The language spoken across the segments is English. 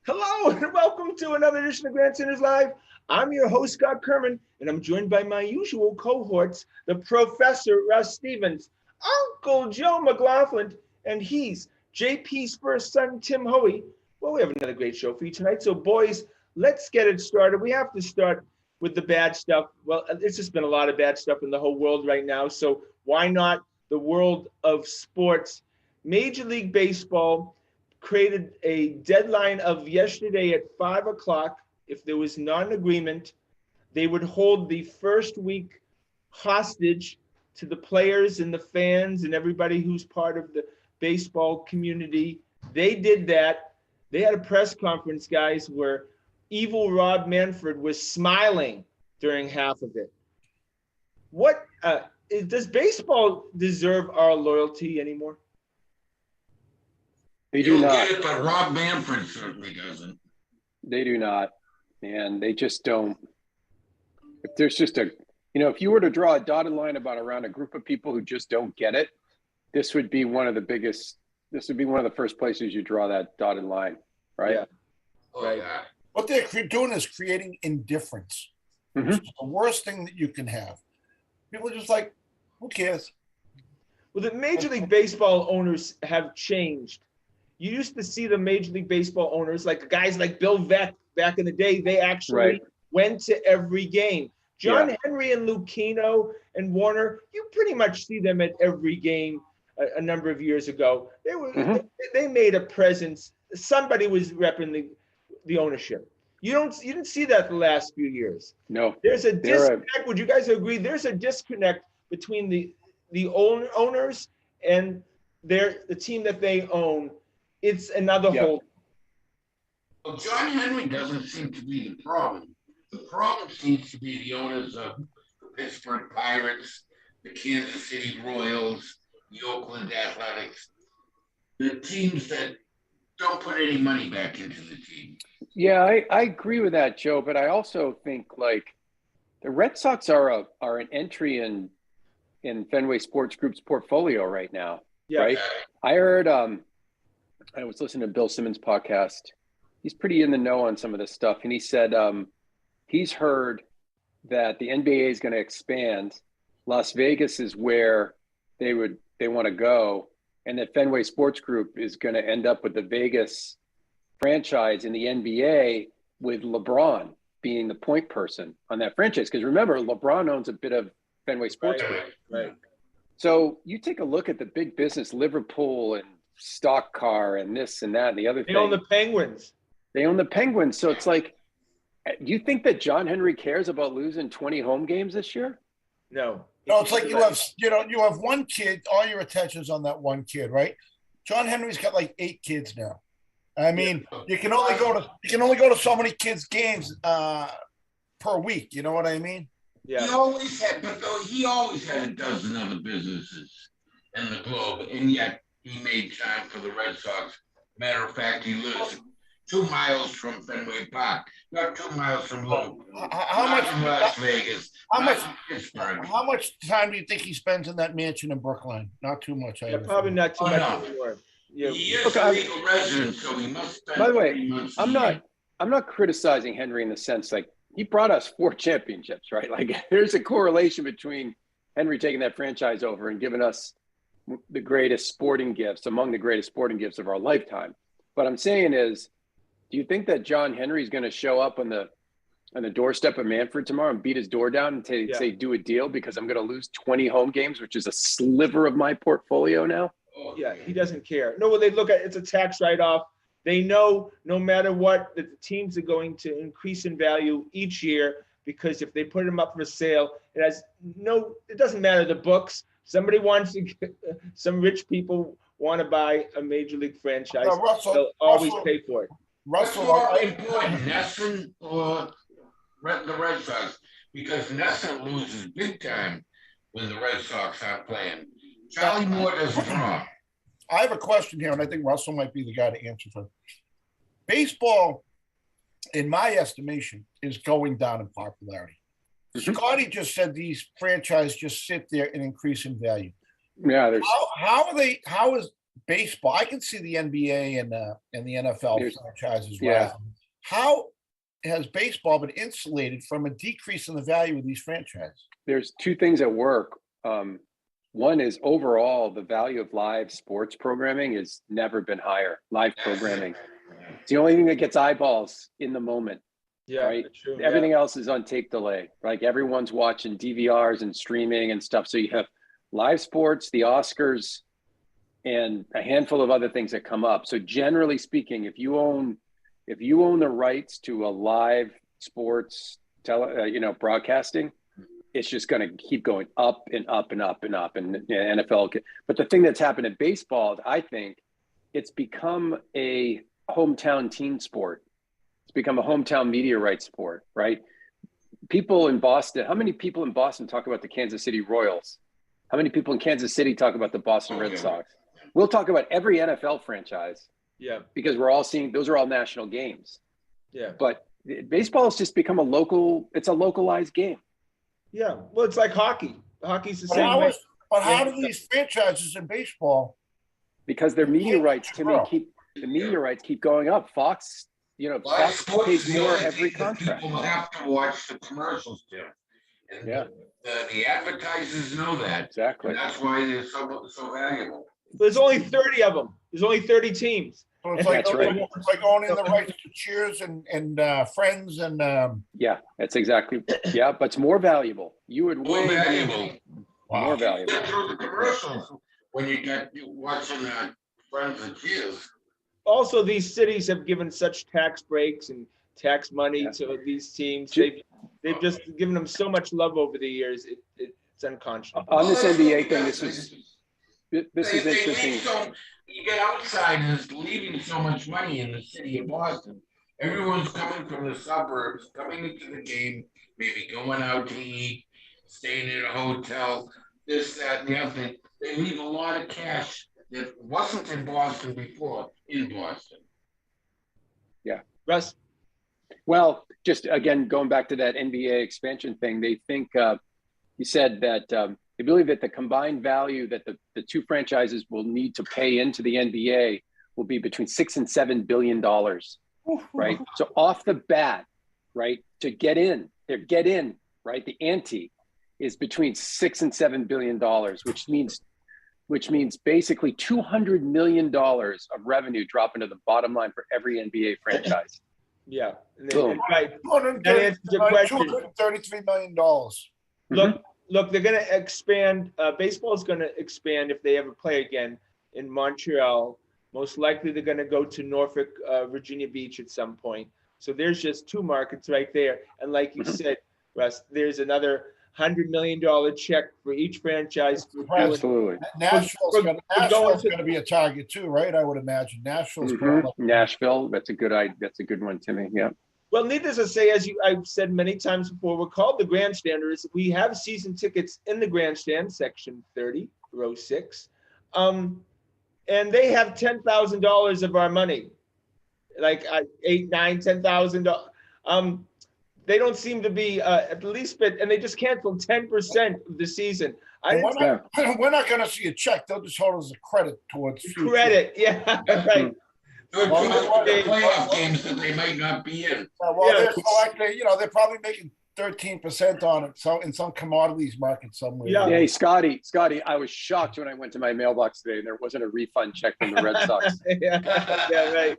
Hello and welcome to another edition of Grandstanders Live. I'm your host, Scott Kerman, and I'm joined by my usual cohorts, the Professor Russ Stevens, Uncle Joe McLaughlin, and he's JP's first son, Tim Hoey. Well, we have another great show for you tonight. So, boys, let's get it started. We have to start with the bad stuff. Well, it's just been a lot of bad stuff in the whole world right now. So why not the world of sports? Major League Baseball created a deadline of yesterday at 5 o'clock. If there was non-agreement, they would hold the first week hostage to the players and the fans and everybody who's part of the baseball community. They did that. They had a press conference, guys, where evil Rob Manfred was smiling during half of it. What does baseball deserve our loyalty anymore? They do not. Get it, but Rob Manfred certainly doesn't. They do not. And they just don't. If there's just if you were to draw a dotted line around a group of people who just don't get it, this would be one of the first places you draw that dotted line, right? Yeah. Right. Yeah. What they're doing is creating indifference. Mm-hmm. Which is the worst thing that you can have. People are just like, who cares? Well, the Major League Baseball owners have changed. You used to see the Major League Baseball owners, like guys like Bill Veeck back in the day, they actually went to every game. John Henry and Lucchino and Warner, you pretty much see them at every game a number of years ago. They made a presence. Somebody was repping the ownership. You didn't see that the last few years. No. There's a disconnect. Would you guys agree? There's a disconnect between the owners and the team that they own. It's another whole. Well, John Henry doesn't seem to be the problem. The problem seems to be the owners of the Pittsburgh Pirates, the Kansas City Royals, the Oakland Athletics, the teams that don't put any money back into the team. Yeah, I agree with that, Joe. But I also think the Red Sox are an entry in Fenway Sports Group's portfolio right now. Yeah. Right. I heard. I was listening to Bill Simmons' podcast. He's pretty in the know on some of this stuff. And he said he's heard that the NBA is going to expand. Las Vegas is where they want to go. And that Fenway Sports Group is going to end up with the Vegas franchise in the NBA with LeBron being the point person on that franchise. Because remember, LeBron owns a bit of Fenway Sports Group. Right. So you take a look at the big business, Liverpool and Stock Car and this and that and the other thing. They own the Penguins. So it's like, do you think that John Henry cares about losing 20 home games this year? No. No, it's like you have one kid, all your attention's on that one kid, right? John Henry's got like 8 kids now. I mean, you can only go to so many kids' games per week. You know what I mean? Yeah. He always had a dozen other businesses in the globe, and yet he made time for the Red Sox. Matter of fact, he lives 2 miles from Fenway Park, not 2 miles from Liverpool, from Las Vegas, Pittsburgh. How much time do you think he spends in that mansion in Brookline? Not too much. Probably not too much anymore. Yeah. He is a legal resident, so he must spend. By the way, I'm not criticizing Henry in the sense he brought us 4 championships, right? There's a correlation between Henry taking that franchise over and giving us among the greatest sporting gifts of our lifetime. What I'm saying is, do you think that John Henry is going to show up on the doorstep of Manfred tomorrow and beat his door down and say, do a deal because I'm going to lose 20 home games, which is a sliver of my portfolio now? Yeah, he doesn't care. No, they look at it's a tax write-off. They know no matter what that the teams are going to increase in value each year because if they put them up for sale, it doesn't matter the books. Somebody wants to some rich people want to buy a major league franchise. They'll always pay for it. Russell, more important, NESN or the Red Sox? Because NESN loses big time when the Red Sox aren't playing. Charlie Moore doesn't draw. I have a question here, and I think Russell might be the guy to answer for. Baseball, in my estimation, is going down in popularity. Scotty just said these franchises just sit there and increase in value. Yeah, how is baseball, I can see the NBA and the NFL franchises rising. How has baseball been insulated from a decrease in the value of these franchises? There's two things at work. One is overall, the value of live sports programming has never been higher. Live programming. It's the only thing that gets eyeballs in the moment. Yeah, right. True. Everything else is on tape delay. Like everyone's watching DVRs and streaming and stuff. So you have live sports, the Oscars, and a handful of other things that come up. So generally speaking, if you own the rights to a live sports broadcasting, it's just going to keep going up and up and up and up. And NFL. But the thing that's happened in baseball, I think, it's become a hometown team sport. It's become a hometown media rights sport, right? People in Boston, how many people in Boston talk about the Kansas City Royals? How many people in Kansas City talk about the Boston Red Sox? We'll talk about every NFL franchise. Yeah. Because we're all seeing, those are all national games. Yeah. But baseball has just become it's a localized game. Yeah. Well, it's like hockey. Hockey's the same way. But how do these franchises in baseball? Because their media rights, Timmy, keep going up. Fox, Fox pays more every contract. People have to watch the commercials, Tim. And the advertisers know that. Exactly. And that's why they're so valuable. There's only 30 of them. There's only 30 teams. So it's like, it's like owning the rights to Cheers and Friends and yeah, that's exactly. Yeah, but it's more valuable. You would more valuable. Wow. More valuable. You get through the commercials when you watching Friends and Cheers. Also, these cities have given such tax breaks and tax money to these teams. They've just given them so much love over the years. It's unconscionable. On this NBA thing, this is interesting. You get outsiders leaving so much money in the city of Boston. Everyone's coming from the suburbs, coming into the game, maybe going out to eat, staying in a hotel, this, that, and the other thing. They leave a lot of cash that wasn't in Boston before in Boston. Yeah. Russ? Well, just again, going back to that NBA expansion thing, they think, you said that they believe that the combined value that the two franchises will need to pay into the NBA will be between $6 and $7 billion, right? So off the bat, right, to get in, right, the ante is between $6 and $7 billion, which means basically $200 million of revenue drop into the bottom line for every NBA franchise. Yeah. Right. That answers your question. $233 million. Look, they're going to expand. Baseball is going to expand if they ever play again in Montreal. Most likely they're going to go to Norfolk, Virginia Beach at some point. So there's just two markets right there. And like you said, Russ, there's another $100 million check for each franchise. Absolutely. Nashville's going to be a target too, right? I would imagine Nashville's Nashville. That's a good one, Timmy. Yeah. Well, needless to say, as I've said many times before, we're called the Grandstanders. We have season tickets in the grandstand, section 30, row 6. And they have $10,000 of our money, like $8, $9, $10,000. They don't seem to be at least, and they just canceled 10% of the season. We're not going to see a check. They'll just hold us a credit towards future. Credit, yeah, right. Playoff games that they might not be in. They're probably making 13% on it. So in some commodities market somewhere. Yeah. Hey, Scotty, I was shocked when I went to my mailbox today and there wasn't a refund check from the Red Sox. Yeah, right.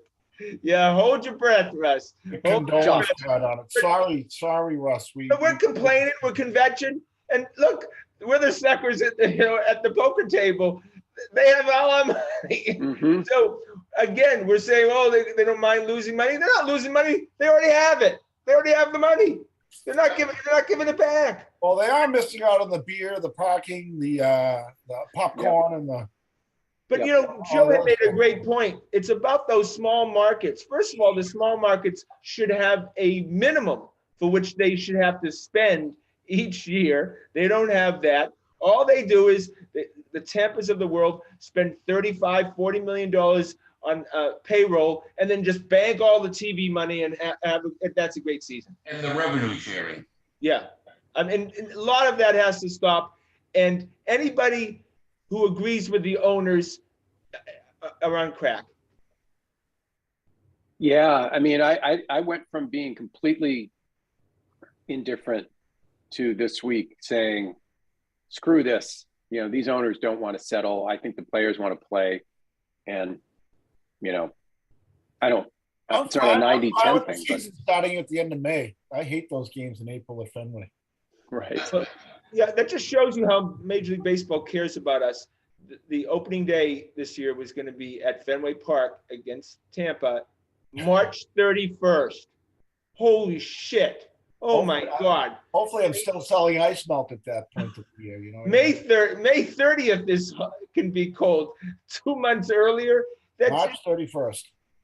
Yeah, hold your breath, Russ. On it. Sorry, Russ. We're complaining. We're convention, and look, we're the suckers at the poker table. They have all our money. So again, we're saying, they don't mind losing money. They're not losing money. They already have it. They already have the money. They're not giving it back. Well, they are missing out on the beer, the parking, the popcorn, and the. But Joe had made a great point. It's about those small markets. First of all, the small markets should have a minimum for which they should have to spend each year. They don't have that. All they do is the Tampas of the world spend $35, $40 million on payroll and then just bank all the TV money and that's a great season. And the revenue sharing. Yeah. I mean, a lot of that has to stop. And anybody who agrees with the owners, around crack. Yeah, I mean, I went from being completely indifferent to this week saying, screw this. You know, these owners don't want to settle. I think the players want to play. And, you know, I don't. It's not a 90-10 thing. But starting at the end of May. I hate those games in April at Fenway. Right. So, yeah, that just shows you how Major League Baseball cares about us. The opening day this year was going to be at Fenway Park against Tampa, March 31st. Holy shit. Oh, my God. Hopefully I'm still selling ice melt at that point of the year. You know, May 30th can be cold. 2 months earlier. That's March 31st.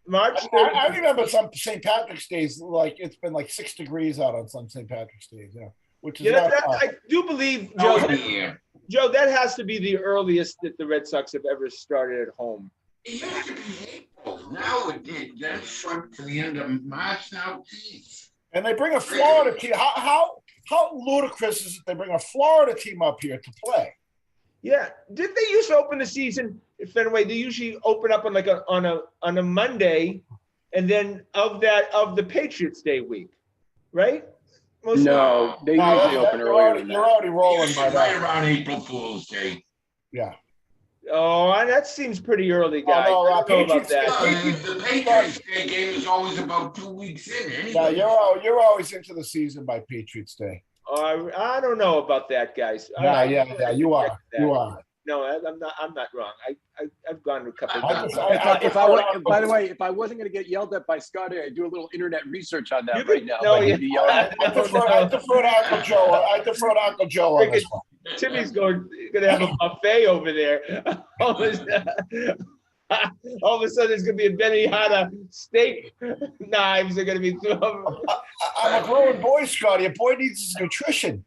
March 30th. I remember some St. Patrick's Days, like it's been like 6 degrees out on some St. Patrick's Days, you know, which is I do believe, Joe, that has to be the earliest that the Red Sox have ever started at home. It used to be April. Now it did. Then shrunk to the end of March now. Geez. And they bring a Florida team. How ludicrous is it they bring a Florida team up here to play? Yeah. Did they used to open the season at Fenway? They usually open up on a Monday, and then of the Patriots Day week, right? They usually open earlier. You're already rolling by that. Right around April Fool's Day. Yeah. Oh, that seems pretty early, guys. No, I don't know about that. The Patriots Day game is always about 2 weeks in. Anyway. Yeah, you're always into the season by Patriots Day. I don't know about that, guys. Yeah, you are. You are. No, I'm not wrong. I've gone to a couple of times. By the way, if I wasn't going to get yelled at by Scotty, I'd do a little internet research on that right now. I defer to Uncle Joe. I defer to Uncle Joe on this one. Timmy's going to have a buffet over there. All of a sudden, there's going to be a Benihana steak knives are going to be thrown. I'm a growing boy, Scotty. A boy needs his nutrition.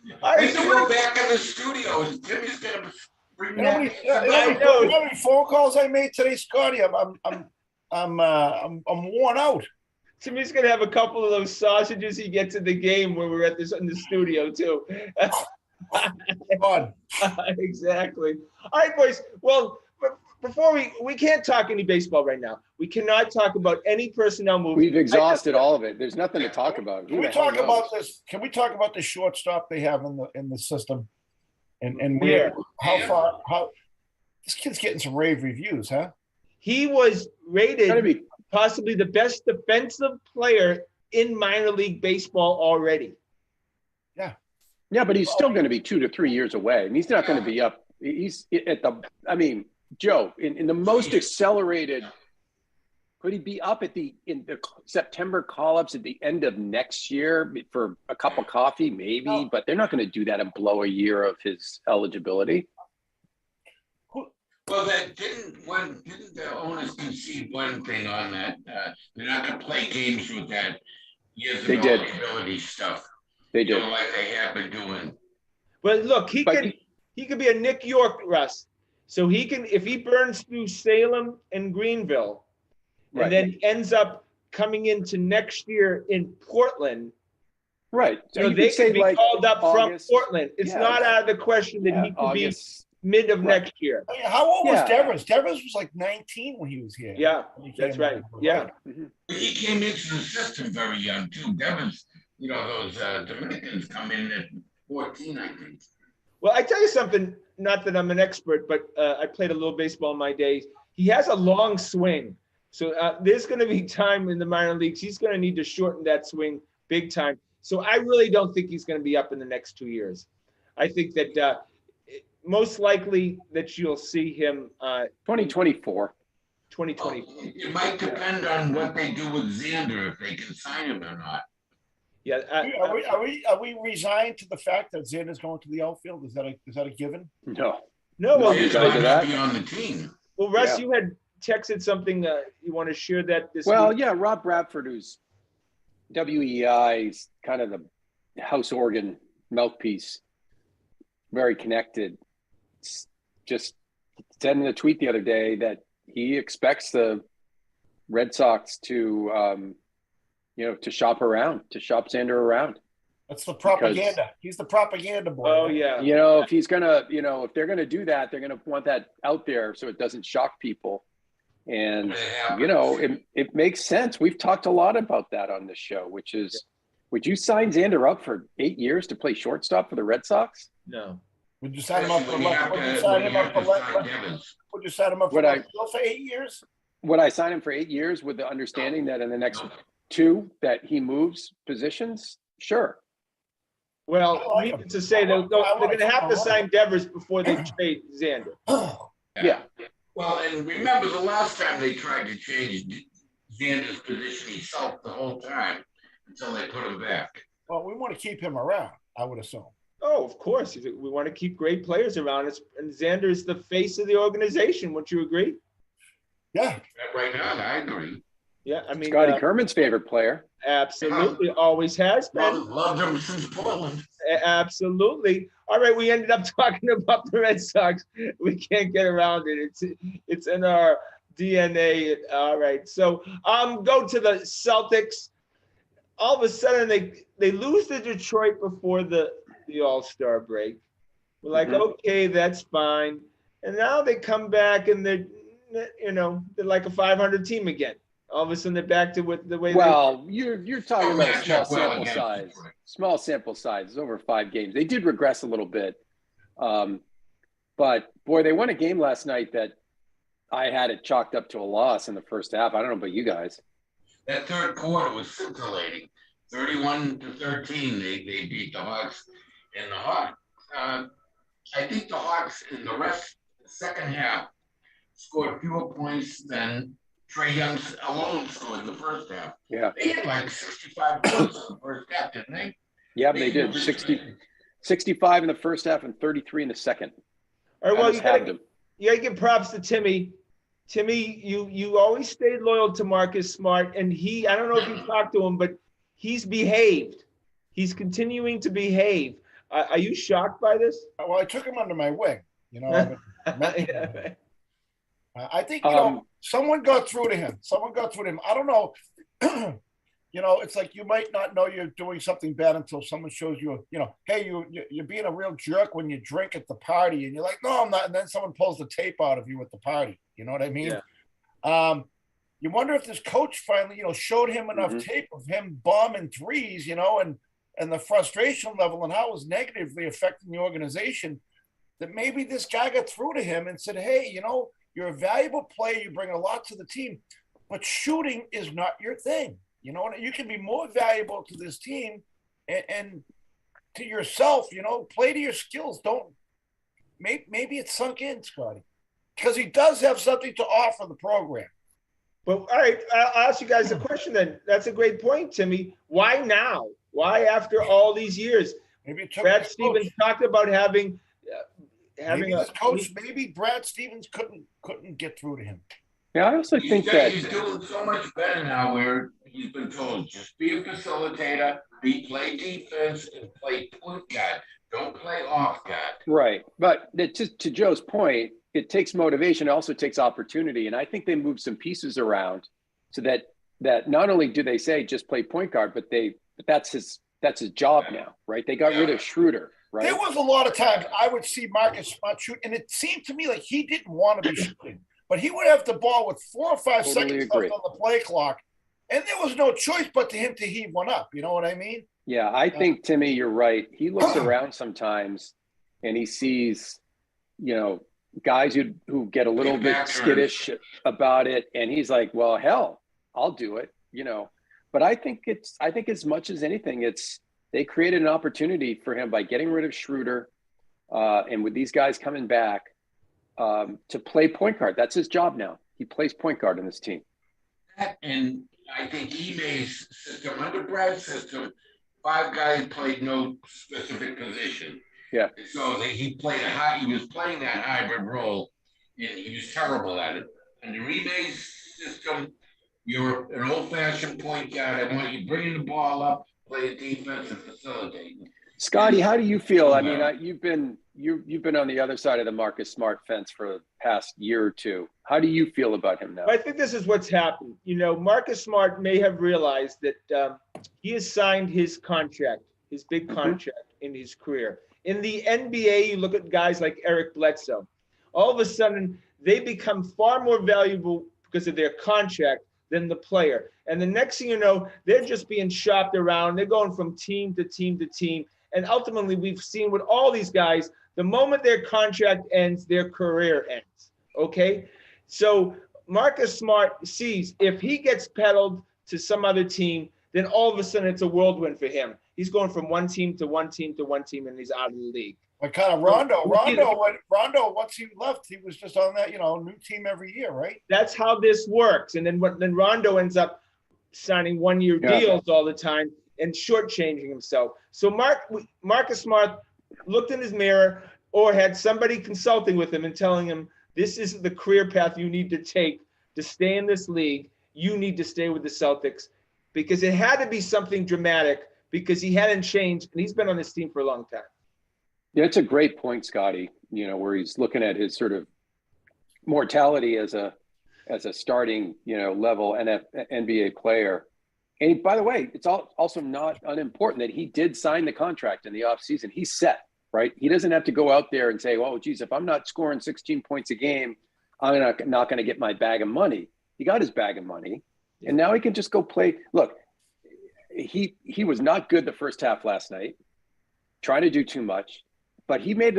We can go back in the studio, and Timmy's going to bring that. You know how many phone calls I made today, Scotty? I'm worn out. Timmy's going to have a couple of those sausages he gets at the game when we're at in the studio too. Fun. Exactly. All right, boys. Well, before we can't talk any baseball right now. We cannot talk about any personnel moves. We've exhausted all of it. There's nothing to talk about. Can we talk about this? Can we talk about the shortstop they have in the system, and where how this kid's getting some rave reviews, huh? He was rated possibly the best defensive player in minor league baseball already. Yeah, but he's still going to be 2 to 3 years away, and he's not going to be up. He's at the. I mean, Joe, in the most accelerated, could he be up in the September call-ups at the end of next year for a cup of coffee? Maybe, no. But they're not going to do that and blow a year of his eligibility. Well, didn't the owners concede one thing on that? They're not going to play games with that years of eligibility stuff. They did, like they have been doing. But look, he could be a Nick York, Russ. So he can, if he burns through Salem and Greenville, and then ends up coming into next year in Portland. Right. So they could be called up August, from Portland. It's not out of the question that he could be mid of next year. How old was Debresque? Debresque was like 19 when he was here. Yeah, that's right. Yeah. He came into the system very young too. Debresque, those Dominicans come in at 14, I think. Well, I tell you something, not that I'm an expert, but I played a little baseball in my days. He has a long swing. So there's going to be time in the minor leagues. He's going to need to shorten that swing big time. So I really don't think he's going to be up in the next 2 years. I think that most likely that you'll see him 2024. 2020. It might depend on what they do with Xander, if they can sign him or not. Yeah. Are we resigned to the fact that Xander's going to the outfield? Is that a given? No. Well, he's going to be on the team. Well, Russ, you had texted something. You want to share that this week? Yeah, Rob Bradford, who's WEI's kind of the house organ mouthpiece, very connected, just said in a tweet the other day that he expects the Red Sox to, to shop Xander around. That's the propaganda. He's the propaganda boy. Oh, yeah. If he's going to, if they're going to do that, they're going to want that out there so it doesn't shock people. And, it makes sense. We've talked a lot about that on this show, which is, would you sign Xander up for 8 years to play shortstop for the Red Sox? No. Would you sign him up for Would you sign him up for 8 years? Would I sign him for 8 years with the understanding that in the next 2 that he moves positions? Sure. Well, needless to say, they're going to have to sign Debresque before they trade Xander. Yeah. Well, and remember the last time they tried to change Xander's position, he sulked the whole time until they put him back. Well, we want to keep him around, I would assume. Oh, of course. We want to keep great players around us. And Xander is the face of the organization. Wouldn't you agree? Yeah. Right now, I agree. Yeah, I mean, Scotty Kerman's favorite player. Absolutely, always has been. Loved him since Portland. Absolutely. All right, we ended up talking about the Red Sox. We can't get around it. It's in our DNA. All right, so go to the Celtics. All of a sudden, they lose to Detroit before the All-Star break. We're like, okay, that's fine. And now they come back and they're like a 500 team again. All of a sudden, they're back to the way. Well, you're talking about a small sample size. Small sample size. It's over 5 games. They did regress a little bit, but boy, they won a game last night that I had it chalked up to a loss in the first half. I don't know about you guys. That third quarter was scintillating. 31-13, they beat the Hawks, and the Hawks. I think the Hawks in the second half scored fewer points than Trae Young alone scored in the first half. Yeah. They had like 65 points in the first half, didn't they? Yeah, they did. 65 in the first half and 33 in the second. All right, well, you got to give props to Timmy. Timmy, you always stayed loyal to Marcus Smart, and I don't know if you talked to him, but he's behaved. He's continuing to behave. Are you shocked by this? Well, I took him under my wing. I think, someone got through to him. I don't know. It's like you might not know you're doing something bad until someone shows you, hey, you're being a real jerk when you drink at the party. And you're like, no, I'm not. And then someone pulls the tape out of you at the party. You know what I mean? Yeah. You wonder if this coach finally, showed him enough tape of him bombing threes, and the frustration level and how it was negatively affecting the organization, that maybe this guy got through to him and said, hey, you're a valuable player. You bring a lot to the team, but shooting is not your thing. You can be more valuable to this team and to yourself, play to your skills. Maybe it's sunk in, Scotty, because he does have something to offer the program. Well, all right, I'll ask you guys a question then. That's a great point, Timmy. Why now? Why after all these years? Maybe Brad Stevens talked about having maybe Brad Stevens couldn't get through to him. Yeah, I also think that he's doing so much better now where he's been told, just be a facilitator, play defense, and play point guard. Don't play off guard. Right. But to Joe's point, it takes motivation. It also takes opportunity. And I think they moved some pieces around so that not only do they say just play point guard, but that's his job now, right? They got rid of Schroeder, right? There was a lot of times I would see Marcus Smart shoot, and it seemed to me like he didn't want to be shooting. But he would have the ball with 4 or 5 seconds left on the play clock, and there was no choice but to him to heave one up. You know what I mean? Yeah, I think, Timmy, you're right. He looks around sometimes, and he sees, guys who get a little bit skittish about it, and he's like, well, hell, I'll do it, But I think as much as anything, they created an opportunity for him by getting rid of Schroeder, and with these guys coming back, to play point guard. That's his job now. He plays point guard in this team. And I think Ime's system, under Brad's system, 5 guys played no specific position. Yeah. So he was playing that hybrid role, and he was terrible at it. Under Ime's system, you're an old-fashioned point guard. I want you bringing the ball up, play defense, and facilitate. Scotty, how do you feel? I mean, you've been on the other side of the Marcus Smart fence for the past year or two. How do you feel about him now? I think this is what's happened. Marcus Smart may have realized that he has signed his contract his big contract in his career. In the NBA, you look at guys like Eric Bledsoe. All of a sudden, they become far more valuable because of their contract than the player. And the next thing you know, they're just being shopped around. They're going from team to team to team. And ultimately, we've seen with all these guys, the moment their contract ends, their career ends. Okay? So Marcus Smart sees if he gets peddled to some other team, then all of a sudden it's a whirlwind for him. He's going from one team to one team to one team, and he's out of the league. Like kind of Rondo. Rondo, once he left, he was just on that, new team every year, right? That's how this works. And then Rondo ends up signing one-year deals all the time and shortchanging himself. So Marcus Smart looked in his mirror or had somebody consulting with him and telling him, this is the career path you need to take to stay in this league. You need to stay with the Celtics, because it had to be something dramatic, because he hadn't changed, and he's been on this team for a long time. Yeah, it's a great point, Scotty, where he's looking at his sort of mortality as a starting, level NBA player. And by the way, it's also not unimportant that he did sign the contract in the offseason. He's set, right? He doesn't have to go out there and say, oh, geez, if I'm not scoring 16 points a game, I'm not going to get my bag of money. He got his bag of money, and now he can just go play. Look, he was not good the first half last night, trying to do too much. But he made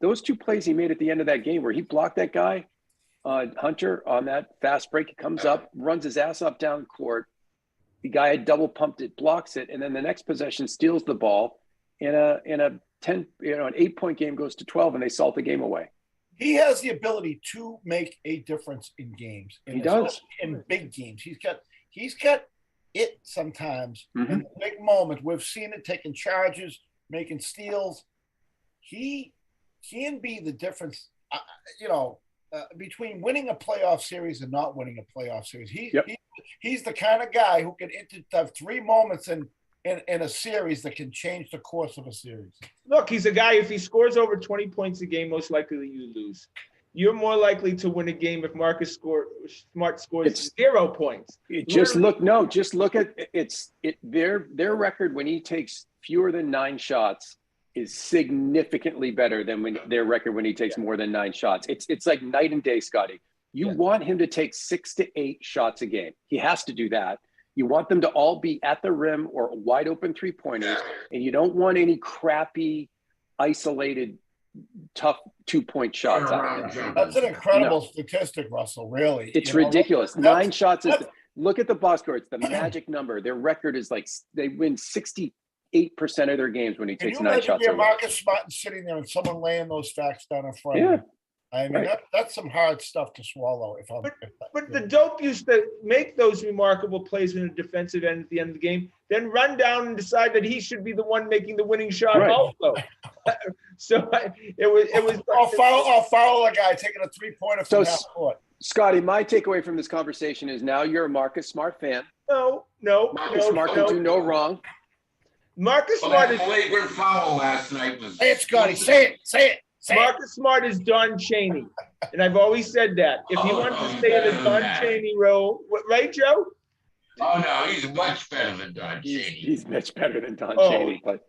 those two plays he made at the end of that game where he blocked that guy, Hunter, on that fast break. He comes up, runs his ass up down court. The guy had double pumped it, blocks it, and then the next possession steals the ball. In a 10, an 8-point game goes to 12, and they salt the game away. He has the ability to make a difference in games. He does in big games. He's got it sometimes in the big moment. We've seen it taking charges, making steals. He can be the difference, between winning a playoff series and not winning a playoff series. He's the kind of guy who can have three moments in a series that can change the course of a series. Look, he's a guy, if he scores over 20 points a game, most likely you lose. You're more likely to win a game if Marcus Smart scores 0 points. Just look at their record when he takes fewer than 9 shots is significantly better than their record when he takes more than 9 shots. It's like night and day, Scotty. You want him to take 6 to 8 shots a game. He has to do that. You want them to all be at the rim or wide open 3-pointers, and you don't want any crappy, isolated, tough 2-point shots out there. That's an incredible statistic, Russell, really. It's ridiculous. 9 shots look at the box score. It's the magic number. Their record is like they win 68% of their games when he takes 9 shots. Marcus Smart sitting there and someone laying those facts down in front of him. I mean, that's some hard stuff to swallow. But the dope used to make those remarkable plays in the defensive end at the end of the game, then run down and decide that he should be the one making the winning shot also. So it was. I'll follow a guy taking a 3-pointer from half court. Scotty, my takeaway from this conversation is now you're a Marcus Smart fan. No. Marcus Smart can do no wrong. Marcus Smart is flagrant foul last night. Say it, Scotty. Say it. Marcus Smart is Don Chaney, and I've always said that. If he wants to stay in the Don Chaney role, right, Joe? Oh no, he's much better than Don Chaney. He's much better than Don Chaney, but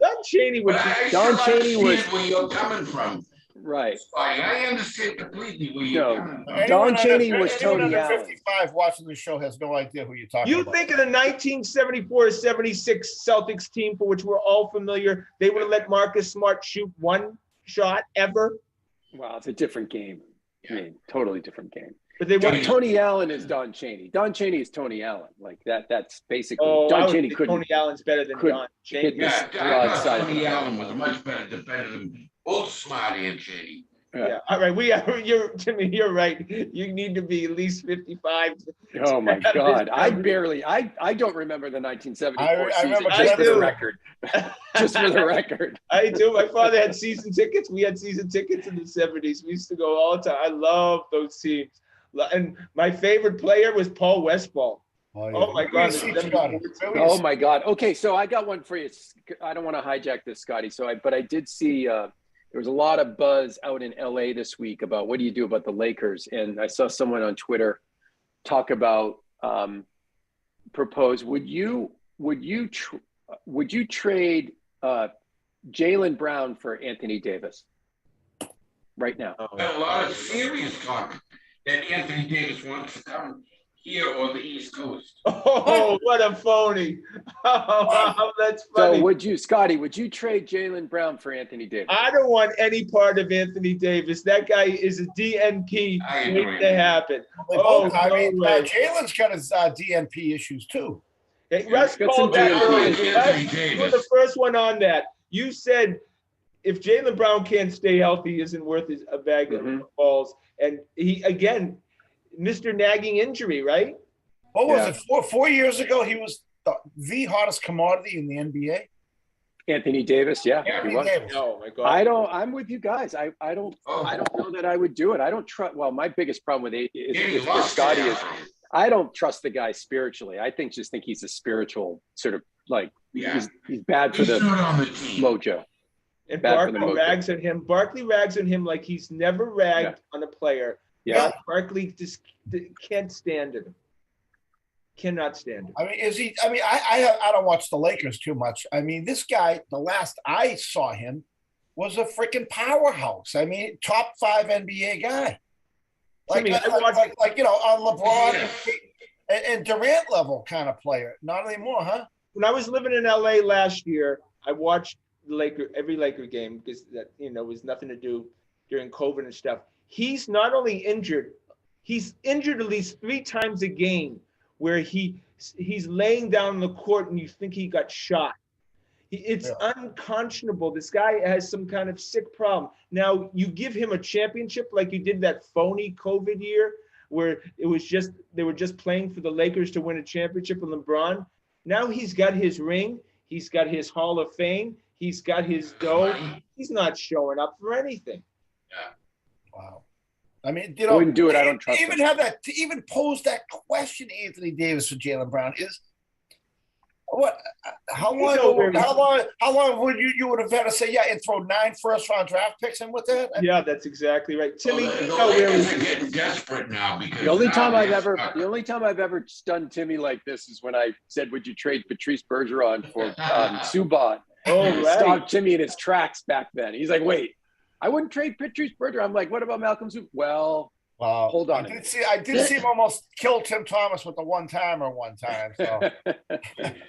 Don Chaney was. Don Chaney was where you're coming from. Right. I understand completely where you're coming from. Don Chaney was Tony Allen. 55 watching the show has no idea who you're talking about. You think of the 1974-76 Celtics team, for which we're all familiar, they would have let Marcus Smart shoot 1 shot ever? Wow, it's a different game. I mean, totally different game. But they want Tony Allen is Don Chaney. Don Chaney is Tony Allen. Like that's basically Don Chaney couldn't. Tony Allen's better than Don Chaney. Tony Allen was a much better defender than both Smart and Chaney. Yeah. All right. Timmy, you're right. You need to be at least 55. Oh my God. I don't remember the 1974 season. Just for the record. Just for the record. I do. My father had season tickets. We had season tickets in the 70s. We used to go all the time. I love those teams. And my favorite player was Paul Westphal. Oh my God. Oh my God. Okay. So I got one for you. I don't want to hijack this, Scotty. But I did see, there was a lot of buzz out in LA this week about what do you do about the Lakers? And I saw someone on Twitter talk about propose. Would you Would you trade Jaylen Brown for Anthony Davis right now? A lot of serious talk that Anthony Davis wants to come here or the East Coast. Oh, what a phony. Oh, that's funny. So Scotty, would you trade Jaylen Brown for Anthony Davis? I don't want any part of Anthony Davis. That guy is a DNP waiting to happen. Jalen's got his DNP issues too. Hey, Russ called that earlier. You were the first one on that. You said if Jaylen Brown can't stay healthy, he isn't worth a bag of balls. And he, again, Mr. Nagging injury, right? What was it? 4 years ago, he was the hottest commodity in the NBA. Anthony Davis, he was. Davis. Oh my God! I'm with you guys. I don't know that I would do it. I don't trust. Well, my biggest problem with Scotty is I don't trust the guy spiritually. I think he's a spiritual sort of he's bad for the mojo. And Barkley rags at him. Barkley rags at him like he's never ragged on a player. Yeah. Barkley just can't stand it. Cannot stand it. I mean, I don't watch the Lakers too much. I mean, this guy, the last I saw him was a freaking powerhouse. I mean, top 5 NBA guy. On LeBron and Durant level kind of player. Not anymore, huh? When I was living in LA last year, I watched every Laker game because that was nothing to do during COVID and stuff. He's not only injured, he's injured at least 3 times a game where he's laying down on the court and you think he got shot. It's unconscionable. This guy has some kind of sick problem. Now, you give him a championship like you did that phony COVID year where they were just playing for the Lakers to win a championship with LeBron. Now he's got his ring. He's got his Hall of Fame. He's got his dough. He's not showing up for anything. Yeah. Wow. I mean, I wouldn't do it. I don't trust him. To even pose that question, Anthony Davis or Jaylen Brown is what? How long would you would have had to say and throw 9 first-round draft picks in with that? That's exactly right, Timmy. They're getting desperate now because the only time I've ever stunned Timmy like this is when I said, "Would you trade Patrice Bergeron for Subban?" Stopped Timmy in his tracks back then. He's like, "Wait, I wouldn't trade Patrice Bergeron." I'm like, "What about Malcolm Subban?" Well, hold on. I did see him almost kill Tim Thomas with the one-timer one time. So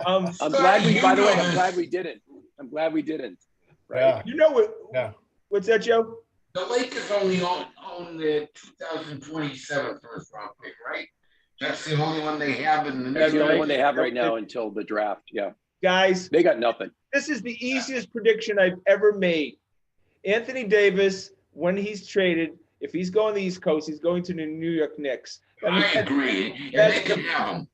I'm glad we didn't. I'm glad we didn't. Right? Yeah. You know what? Yeah. What's that, Joe? The Lakers only own the 2027 first round pick, right? That's the only one they have in the That's the only one they have right now until the draft. Yeah. Guys, they got nothing. This is the easiest prediction I've ever made. Anthony Davis, when he's traded, if he's going to the East Coast, he's going to the New York Knicks. I agree. They can have him.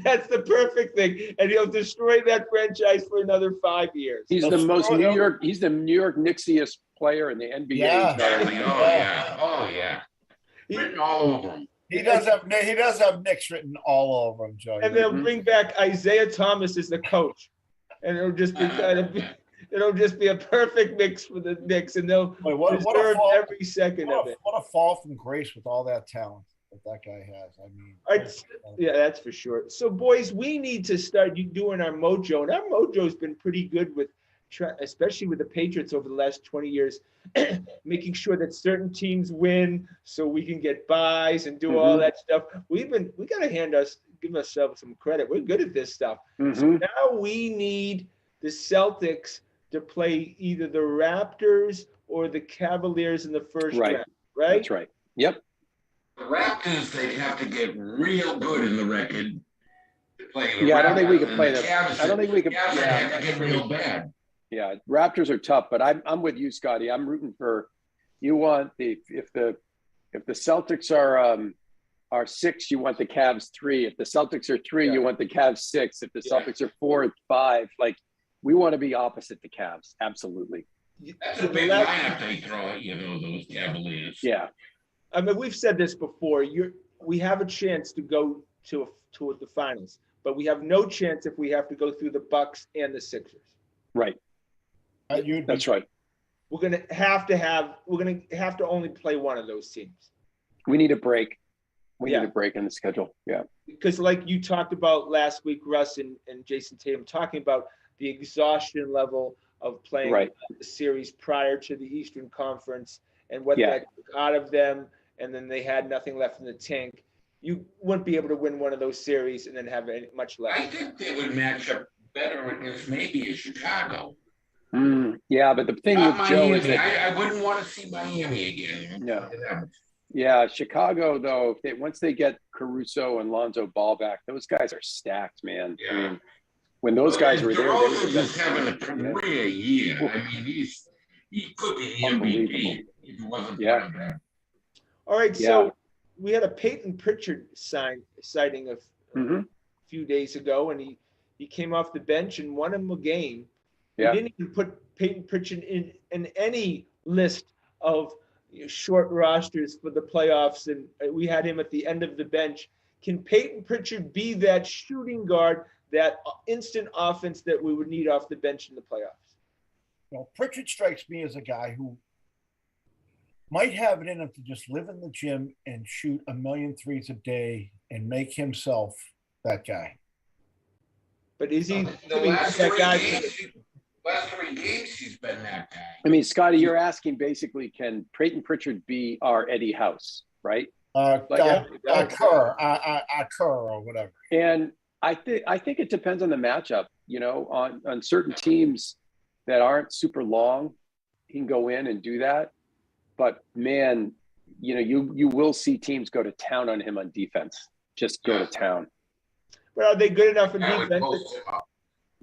That's the perfect thing, and he'll destroy that franchise for another 5 years. He's the most New York. He's the New York Knicksiest player in the NBA. Yeah. Oh yeah. Written all over him. He does have Knicks written all over him, Joe. And they'll bring back Isaiah Thomas as the coach, and it'll just be it'll just be a perfect mix for the Knicks, and they'll deserve every second of it. What a fall from grace with all that talent that guy has. I mean, that's for sure. So, boys, we need to start doing our mojo, and our mojo's been pretty good with, especially with the Patriots over the last 20 years, making sure that certain teams win so we can get buys and do all that stuff. We got to give ourselves some credit. We're good at this stuff. So now we need the Celtics to play either the Raptors or the Cavaliers in the first round, right? That's right. Yep. The Raptors, they'd have to get real good in the record to play the Raptors. I don't think we could play them. I don't think we could. Have to get real bad. Yeah, Raptors are tough, but I'm with you, Scotty. I'm rooting for. You want if the Celtics are 6, you want the Cavs 3. If the Celtics are 3, you want the Cavs 6. If the Celtics are 4, 5. Like, we want to be opposite the Cavs. Absolutely. That's a big lineup they throw at those Cavaliers. Yeah. I mean, we've said this before. We have a chance to go to the finals, but we have no chance if we have to go through the Bucks and the Sixers. Right. That's right. We're gonna have to only play one of those teams. We need a break. We need a break in the schedule. Yeah. Because like you talked about last week, Russ and Jason Tatum talking about the exhaustion level of playing the series prior to the Eastern Conference and what that took out of them, and then they had nothing left in the tank. You wouldn't be able to win one of those series and then have much left. I think they would match up better against maybe a Chicago. Yeah, but the thing with Miami. Joe is that I wouldn't want to see Miami again. No. Yeah, Chicago though, once they get Caruso and Lonzo Ball back, those guys are stacked, man. Yeah. I mean, when those guys were there, they were just having a career year. I mean, he could be the MVP if he wasn't playing bad. All right, so we had a Peyton Pritchard sighting a few days ago, and he came off the bench and won him a game. Yeah. We didn't even put Peyton Pritchard in any list of short rosters for the playoffs, and we had him at the end of the bench. Can Peyton Pritchard be that shooting guard, that instant offense that we would need off the bench in the playoffs? Well, Pritchard strikes me as a guy who might have it in him to just live in the gym and shoot 1 million threes a day and make himself that guy. But is he last 3 games he's been that guy? I mean, Scotty, you're asking basically, can Peyton Pritchard be our Eddie House, right? Kerr or whatever. And I think it depends on the matchup. You know, on certain teams that aren't super long, he can go in and do that. But man, you know, you will see teams go to town on him on defense. Just go to town. But are they good enough in defense?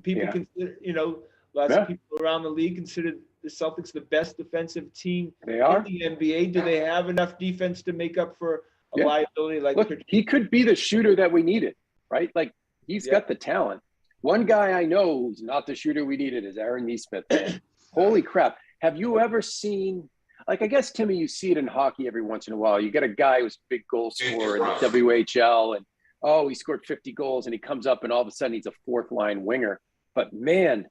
People consider, you know, lots of people around the league consider the Celtics the best defensive team in the NBA. Do they have enough defense to make up for a liability like Pritchard? He could be the shooter that we needed, right? Like, he's got the talent. One guy I know who's not the shooter we needed is Aaron Nesmith. Holy crap. Have you ever seen, like, I guess, Timmy, you see it in hockey every once in a while. You get a guy who's a big goal scorer in the WHL, and, he scored 50 goals, and he comes up, and all of a sudden he's a fourth-line winger. But, man,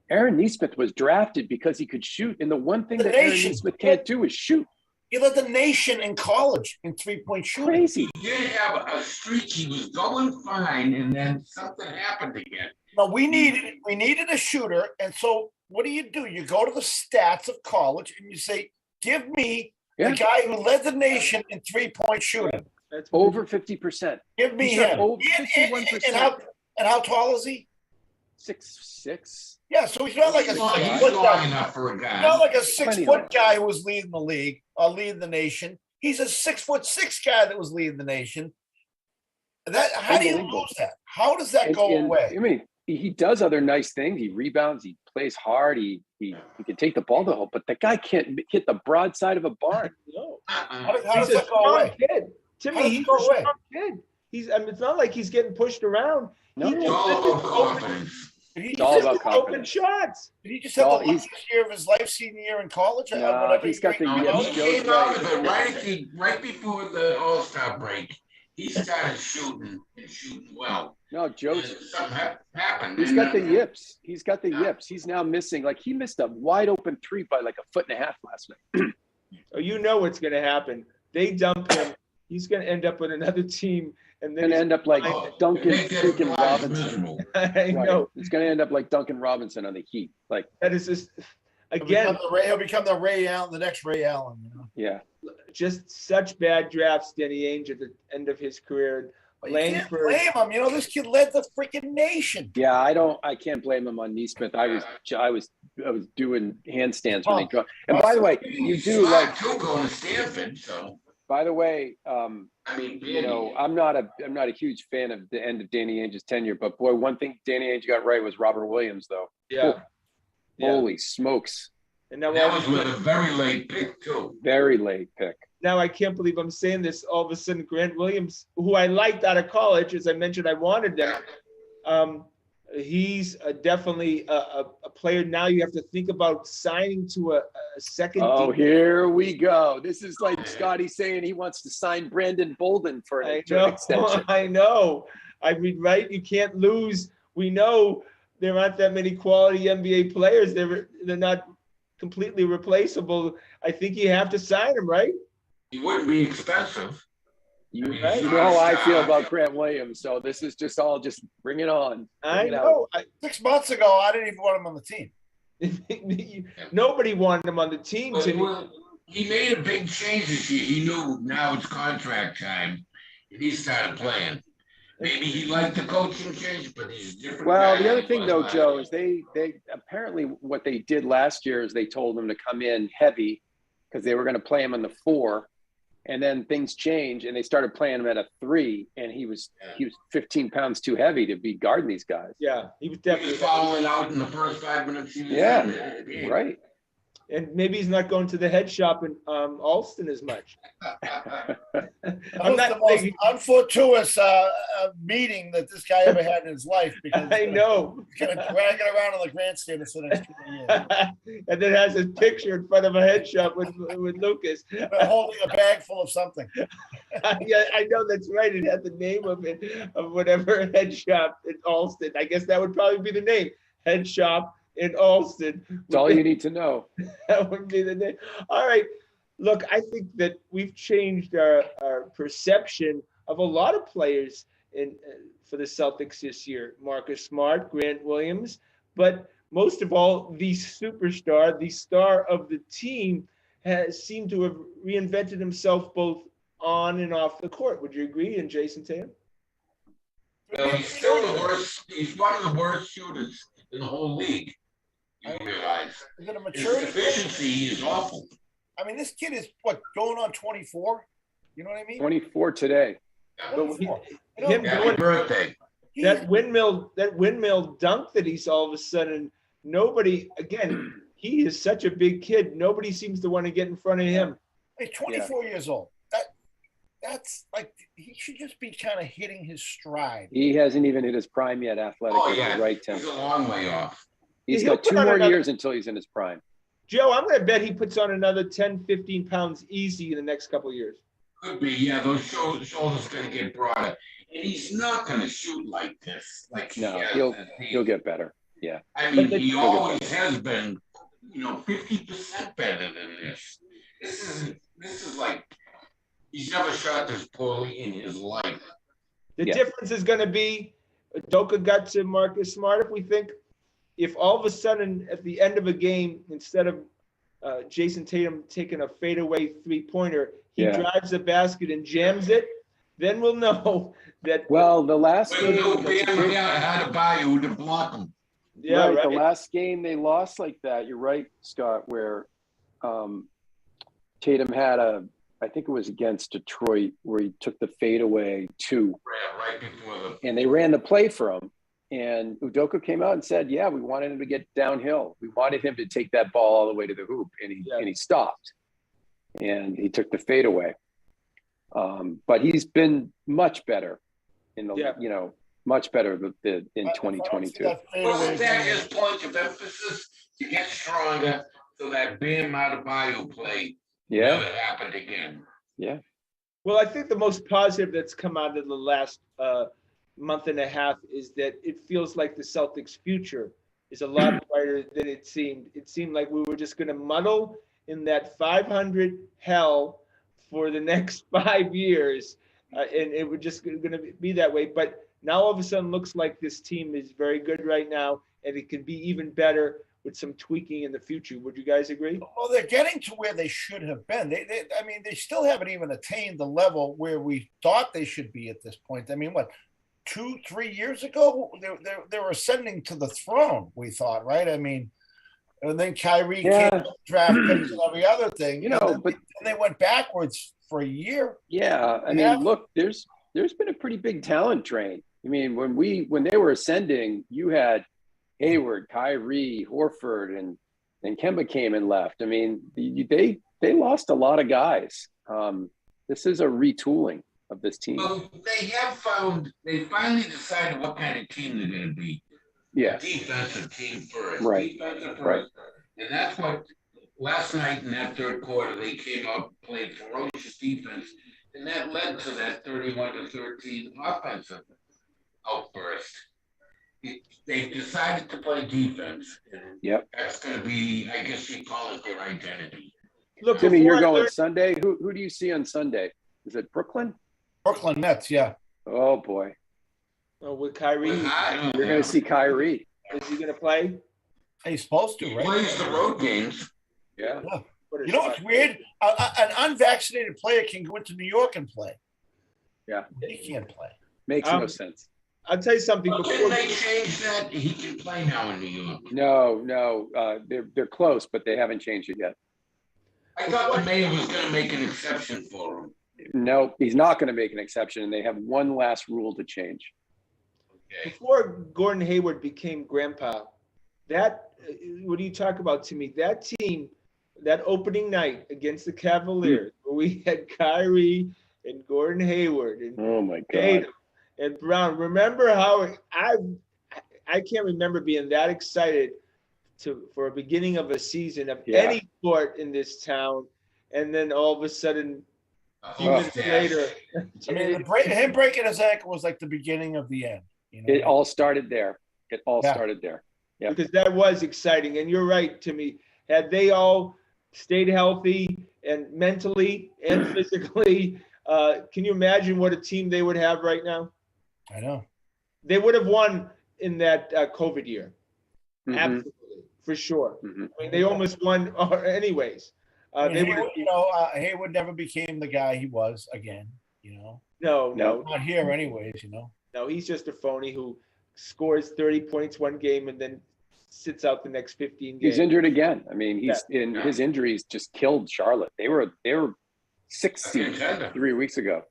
Aaron Nesmith was drafted because he could shoot, and the one thing that Aaron Nesmith can't do is shoot. He led the nation in college in three-point shooting. Crazy. He did have a streak. He was going fine, and then something happened again. No, we needed a shooter, and so what do? You go to the stats of college, and you say, give me the guy who led the nation in three-point shooting. That's over 50%. Give me him. Over 51%. And how tall is he? 6'6". Yeah, so he's not like a 6 foot guy. Enough for a guy. He's not like a 6 foot guy who was leading the league or leading the nation. He's a 6'6" guy that was leading the nation. How do you lose that? How does that go away? I mean, he does other nice things. He rebounds. He plays hard. He can take the ball to hole, but the guy can't hit the broadside of a barn. No. How does that go away? Kid. Timmy, he's a strong kid. It's not like he's getting pushed around. No. He It's all about confidence. Open shots. Did he just have the last year of his life, senior year in college? No, he's got the He came out of it right before the All-Star break. He started shooting well. No, Joe's something happened. He's got the yips. He's got the yips. He's now missing. Like, he missed a wide open 3 by like 1.5 feet last night. Oh, you know what's going to happen. They dump him. He's going to end up with another team. And then end up like Duncan freaking Robinson. I know. It's going to end up like Duncan Robinson on the Heat. Like, that is just, again. He'll become the Ray Allen, the next Ray Allen. You know? Yeah. Just such bad drafts, Danny Ainge, at the end of his career. You can't blame him. You know, this kid led the freaking nation. Yeah, I can't blame him on Nesmith. I was doing handstands when they dropped. And by the way, you do like going to Stanford, so. By the way, you know, I'm not a huge fan of the end of Danny Ainge's tenure, but boy, one thing Danny Ainge got right was Robert Williams, though. Yeah. Holy smokes. And now that was with a very late pick, too. Very late pick. Now I can't believe I'm saying this. All of a sudden, Grant Williams, who I liked out of college, as I mentioned, I wanted them. He's definitely a player. Now you have to think about signing to a second. Oh, here we go. This is like Scotty saying he wants to sign Brandon Bolden for an extension. I know. I mean, right? You can't lose. We know there aren't that many quality NBA players. They're not completely replaceable. I think you have to sign him, right? He wouldn't be expensive. You know how I feel about Grant Williams, so this is just bring it on. I know. 6 months ago, I didn't even want him on the team. Nobody wanted him on the team. He made a big change this year. He knew now it's contract time, and he started playing. Maybe he liked the coaching change, but he's different. Well, the other thing though, Joe, is they apparently what they did last year is they told him to come in heavy because they were going to play him on the 4. And then things changed, and they started playing him at a 3, and he was 15 pounds too heavy to be guarding these guys. Yeah, he was definitely following out in the first 5 minutes. Right. And maybe he's not going to the head shop in Alston as much. I'm not the most unfortuitous meeting that this guy ever had in his life. Because I know. He's going to drag it around on the grandstanders for the next 2 years. And then has his picture in front of a head shop with Lucas. Holding a bag full of something. Yeah, I know, that's right. It had the name of it, of whatever head shop in Alston. I guess that would probably be the name. Head shop in Alston. That's all you need to know. That would be the name. All right. Look, I think that we've changed our perception of a lot of players for the Celtics this year. Marcus Smart, Grant Williams, but most of all, the superstar, the star of the team, has seemed to have reinvented himself both on and off the court. Would you agree? And Jason Tatum? Well, he's still the worst. He's one of the worst shooters in the whole league. You realize his efficiency is awful. I mean, this kid is going on 24. You know what I mean? 24 today. Happy birthday. That windmill dunk that he's all of a sudden. Nobody, again, he is such a big kid. Nobody seems to want to get in front of him. He's 24 years old. That's like, he should just be kind of hitting his stride. He hasn't even hit his prime yet athletically. Right, Tim? He's a long way off. He's got 2 more years until he's in his prime. Joe, I'm going to bet he puts on another 10, 15 pounds easy in the next couple of years. Could be, yeah. Those shoulders going to get broader. And he's not going to shoot like this. He'll get better. Yeah. I mean, he always has been, 50% better than this. This is like, he's never shot this poorly in his life. The difference is going to be Udoka got to Marcus Smart. If all of a sudden at the end of a game, instead of Jason Tatum taking a fadeaway 3-pointer, he drives the basket and jams it, then we'll know that. Well, the last game, had to buy you to block him. Yeah, right. The last game they lost like that. You're right, Scott. Where Tatum had I think it was against Detroit, where he took the fadeaway 2. Right before and they ran the play for him. And Udoka came out and said, "Yeah, we wanted him to get downhill. We wanted him to take that ball all the way to the hoop," and he stopped, and he took the fadeaway. But he's been much better much better in 2022. Well, that is point of emphasis to get stronger, so that Bam Adebayo play never happened again. Yeah. Well, I think the most positive that's come out of the last month and a half is that it feels like the Celtics' future is a lot brighter than it seemed. It seemed like we were just going to muddle in that 500 hell for the next 5 years, and it was just going to be that way. But now all of a sudden looks like this team is very good right now, and it can be even better with some tweaking in the future. Would you guys agree? Well, they're getting to where they should have been. They still haven't even attained the level where we thought they should be at this point. I mean, 2-3 years ago, they were ascending to the throne, we thought, right? I mean, and then Kyrie came draft picks and every other thing, but they went backwards for a year. Yeah, I mean, look, there's been a pretty big talent drain. I mean, when they were ascending, you had Hayward, Kyrie, Horford, and Kemba came and left. I mean, they lost a lot of guys. This is a retooling of this team. Well, they finally decided what kind of team they're going to be. Yeah. Defensive team first. Right. Defensive first. Right. And that's what last night in that third quarter, they came up, played ferocious defense, and that led to that 31-13 offensive outburst. They decided to play defense. And that's going to be, I guess you call it their identity. Look, Timmy, you're going Sunday. Who do you see on Sunday? Is it Brooklyn? Brooklyn Nets, yeah. Oh boy. Oh, with Kyrie, you're going to see Kyrie. Is he going to play? He's supposed to, He right? plays the road games. Yeah. You know what's weird? An unvaccinated player can go into New York and play. Yeah. He can't play. Makes no sense. I'll tell you something. Well, didn't they change that? He can play now in New York. No. They're close, but they haven't changed it yet. I thought the mayor was going to make an exception for him. No, he's not going to make an exception, and they have one last rule to change. Okay. Before Gordon Hayward became grandpa, what do you talk about to me? That team, that opening night against the Cavaliers, where we had Kyrie and Gordon Hayward and Oh my God. Tatum and Brown. Remember how I can't remember being that excited for a beginning of a season of any sport in this town, and then all of a sudden, a few minutes later, I mean, him breaking his ankle was like the beginning of the end. You know? It all started there. Started there. Yeah. Because that was exciting, and you're right, Timmy. Had they all stayed healthy and mentally and physically, can you imagine what a team they would have right now? I know. They would have won in that COVID year. Mm-hmm. Absolutely, for sure. Mm-hmm. I mean, they almost won anyways. Hayward never became the guy he was again, you know. No. Not here anyways, you know. No, he's just a phony who scores 30 points one game and then sits out the next 15 games. He's injured again. I mean, his injuries just killed Charlotte. They were 60 3 weeks ago.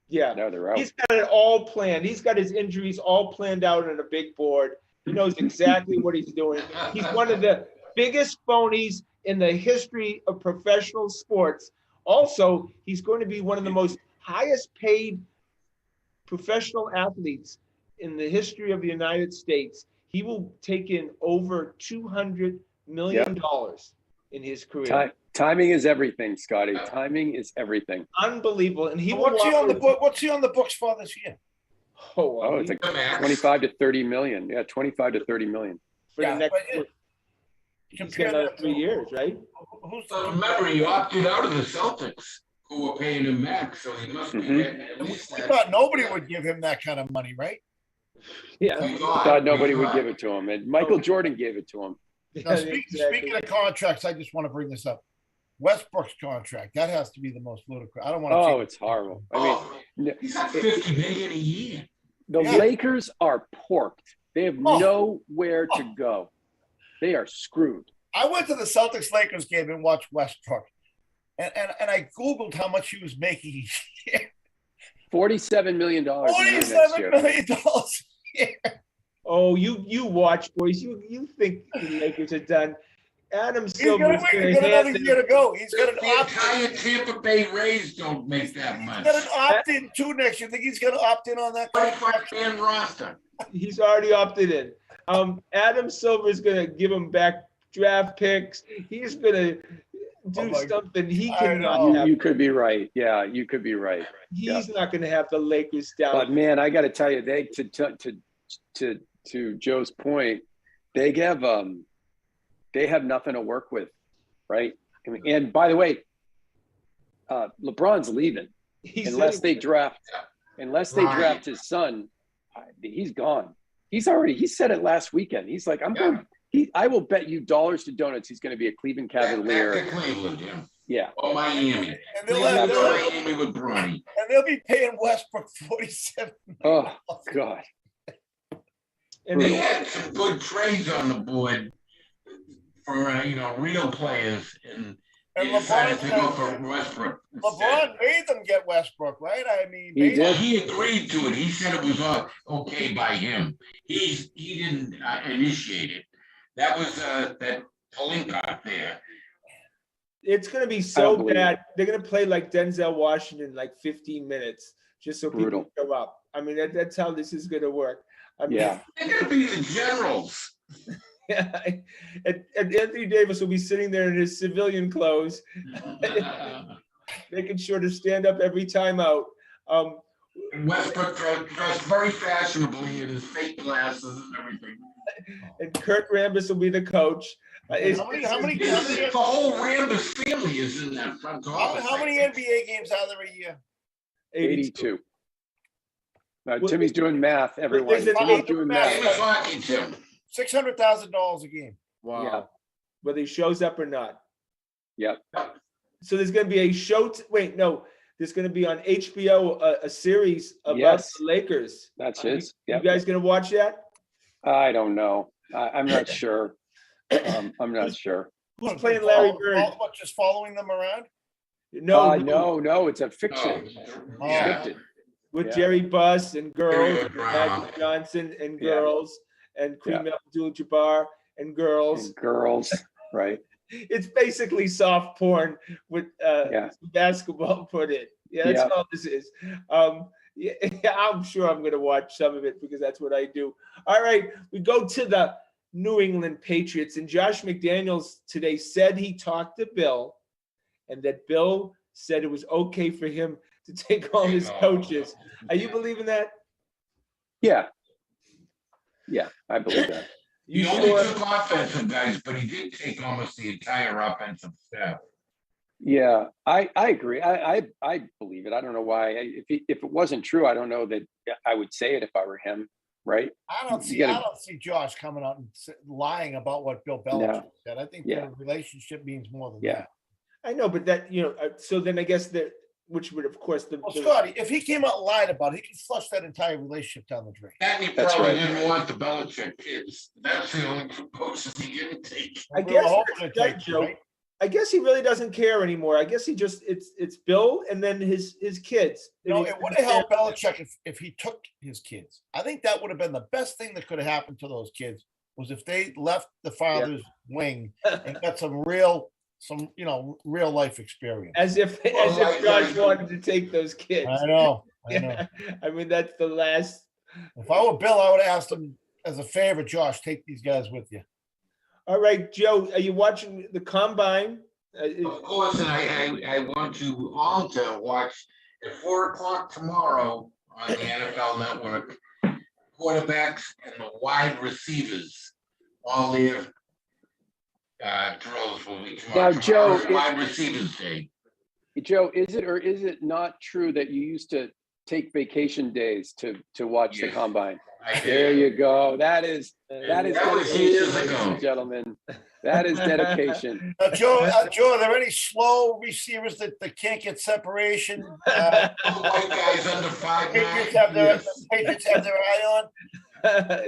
Yeah. Now they're out. He's got it all planned. He's got his injuries all planned out on a big board. He knows exactly what he's doing. He's one of the biggest phonies in the history of professional sports. Also, he's going to be one of the most highest paid professional athletes in the history of the United States. He will take in over $200 million in his career. Timing is everything, Scotty. Timing is everything. Unbelievable. And what's he on the book? What's he on the books for this year? Oh, it's like 25 to 30 million. Yeah, 25 to 30 million. For the next he's got another 3 years, right? Remember, he opted out of the Celtics, who were paying him max, so he must be getting at least We thought nobody would give him that kind of money, right? Yeah. I thought nobody would give it to him. And Michael Jordan gave it to him. Now, speaking of contracts, I just want to bring this up. Westbrook's contract, that has to be the most ludicrous. I don't want to. Oh, it's horrible. I mean, he's got $50 million a year. The Lakers are porked. They have nowhere to go. They are screwed. I went to the Celtics Lakers game and watched Westbrook, and I Googled how much he was making each year. $47 million. $47 million a year. Oh, you watch, boys. You think the Lakers are done? Adam Silver's going to another year to go. He's got an opt-in. Entire Tampa Bay Rays don't make that much. He's got an opt-in too next year. You think he's going to opt in on that? 25-man roster. He's already opted in. Adam Silver's going to give him back draft picks. He's going to do something he cannot have. You could be right. Yeah, you could be right. He's not going to have the Lakers down. But man, I got to tell you, they to Joe's point, they have nothing to work with, right? And by the way, LeBron's leaving unless they draft his son. He's gone. He said it last weekend. He's like, I will bet you dollars to donuts he's going to be a Cleveland Cavalier. Cleveland, yeah. Or Miami. And they'll Miami with Bronny. And they'll be paying Westbrook $47 million. Oh God. And they had some good trades on the board for real players, and they decided to go for Westbrook. LeBron made them get Westbrook, right? I mean, he agreed to it. He said it was okay by him. He didn't initiate it. That was that Pelinka there. It's going to be so bad. They're going to play like Denzel Washington, like 15 minutes, just so people show up. I mean, that's how this is going to work. I mean, they're going to be the Generals. Yeah, and Anthony Davis will be sitting there in his civilian clothes, making sure to stand up every time out. Westbrook dressed very fashionably in his fake glasses and everything. And Kurt Rambis will be the coach. How many the whole Rambis family is in that front office. How many NBA games are there a year? 82. Timmy's doing math, everyone. Timmy's doing math. $600,000 a game. Wow. Yeah. Whether he shows up or not. Yep. So there's going to be a show. There's going to be on HBO a series about the Lakers. That's his. You guys going to watch that? I don't know. I'm not sure. I'm not sure. Who's playing Larry Bird? Just following them around? No. It's a fiction. Yeah. With Jerry Buss and girls, and Magic Johnson and girls, and Kareem Abdul-Jabbar and girls. Right. It's basically soft porn with basketball put in. Yeah, that's all this is. I'm sure I'm going to watch some of it because that's what I do. All right, we go to the New England Patriots, and Josh McDaniels today said he talked to Bill, and that Bill said it was okay for him to take all his coaches. Are you believing that? Yeah, I believe that. He only took offensive guys, but he did take almost the entire offensive staff. Yeah, I agree. I believe it. I don't know why. If it wasn't true, I don't know that I would say it if I were him. Right? I don't see Josh coming out and lying about what Bill Belichick said. I think their relationship means more than that. I know, but that so then I guess that. Which would, of course, Scotty, if he came out and lied about it, he could flush that entire relationship down the drain. And he probably didn't want the Belichick kids. That's the only coaches he didn't take. I guess he really doesn't care anymore. I guess he just it's Bill and then his kids. It would have helped Belichick if he took his kids. I think that would have been the best thing that could have happened to those kids was if they left the father's wing and got some real life experience. As if Josh wanted to take those kids. I know. I mean, that's the last. If I were Bill, I would have asked him as a favor, Josh, take these guys with you. All right, Joe, are you watching the Combine? Of course, and I want you all to watch at 4:00 tomorrow on the NFL Network. Quarterbacks and the wide receivers, all their drills will be tomorrow. Now, Joe, wide receivers day. Joe, is it or is it not true that you used to take vacation days to watch the Combine? There you go. That is dedication, ladies and gentlemen. That is dedication. Joe, are there any slow receivers that can't get separation? White guys under 5'9". Patriots have their eye on.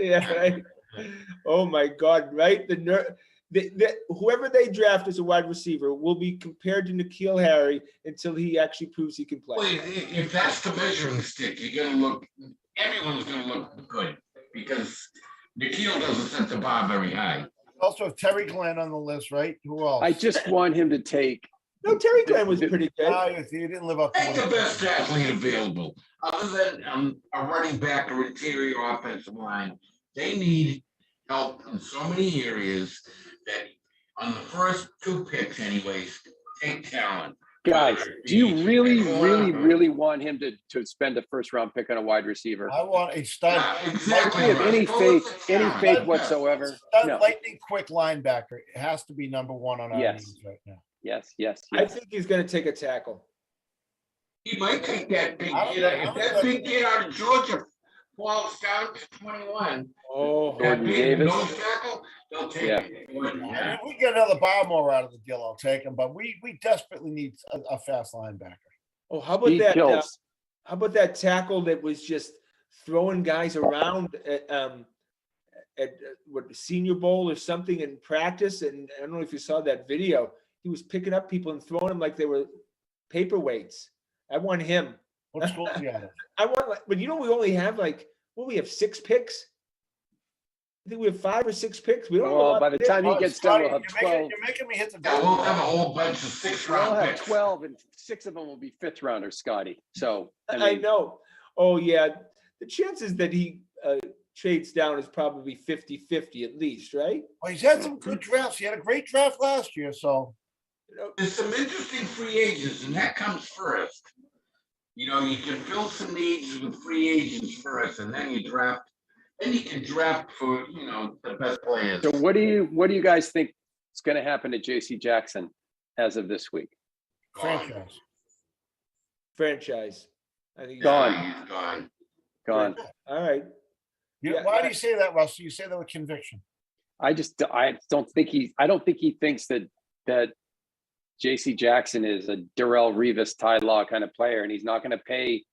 Yeah, right. Oh my God! Right, whoever they draft as a wide receiver will be compared to N'Keal Harry until he actually proves he can play. Well, if that's the measuring stick, everyone's going to look good because N'Keal doesn't set the bar very high. Also, Terry Glenn on the list, right? Who else? I just want him to take. No, Terry Glenn was pretty good. He didn't live up to the best athlete available. Other than a running back or interior offensive line, they need help in so many areas that on the first 2 picks anyways, take talent. Guys, do you really want him to spend a first-round pick on a wide receiver? I want a stud. Exactly. Do you have any faith whatsoever? No. Lightning quick linebacker. It has to be number one on our teams right now. Yes. I think he's going to take a tackle. He might take that big kid. If that big kid out of Georgia falls down to 21, Jordan Davis. Nose tackle, they'll take it. If we get another Barmore out of the deal, I'll take him. But we desperately need a fast linebacker. Oh, how about that? How about that tackle that was just throwing guys around at what Senior Bowl or something in practice? And I don't know if you saw that video. He was picking up people and throwing them like they were paperweights. I want him. What school do you have? But we only have we have 6 picks. I think we have 5 or 6 picks. We don't. Well, by the time he gets done, we'll have 12. You're making me hit the. We'll have a whole bunch of 6-round We'll picks. have 12, and 6 of them will be 5th rounders, Scotty. So I know. Oh yeah, the chances that he trades down is probably 50-50 at least, right? Well, he's had some good drafts. He had a great draft last year, so. There's some interesting free agents, and that comes first. You can fill some needs with free agents first, and then you draft. Then you can draft for the best players. So what do you guys think is going to happen to J.C. Jackson as of this week? Franchise. I think gone. He's gone. Gone. All right. Why do you say that, Russ? You say that with conviction. I don't think he thinks that J.C. Jackson is a Darrelle Revis, Ty Law kind of player, and he's not going to pay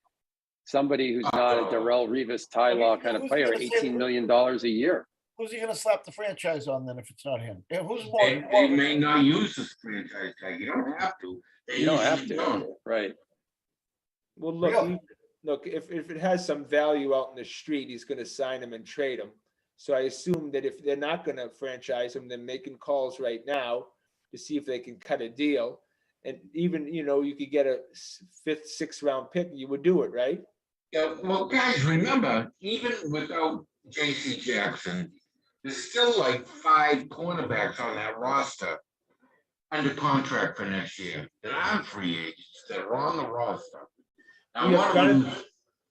somebody who's not a Darrelle Revis, Ty Law kind of player $18 million a year. Who's he going to slap the franchise on then if it's not him? Who's more? They may not use this franchise tag. You don't have to. You don't have to. Right. Well, look, if it has some value out in the street, he's going to sign him and trade him. So I assume that if they're not going to franchise him, they're making calls right now to see if they can cut a deal. And even, you could get a 5th, 6th round pick, you would do it, right? Yeah, well, guys, remember, even without J.C. Jackson, there's still like 5 cornerbacks on that roster under contract for next year that aren't free agents that are on the roster. Now,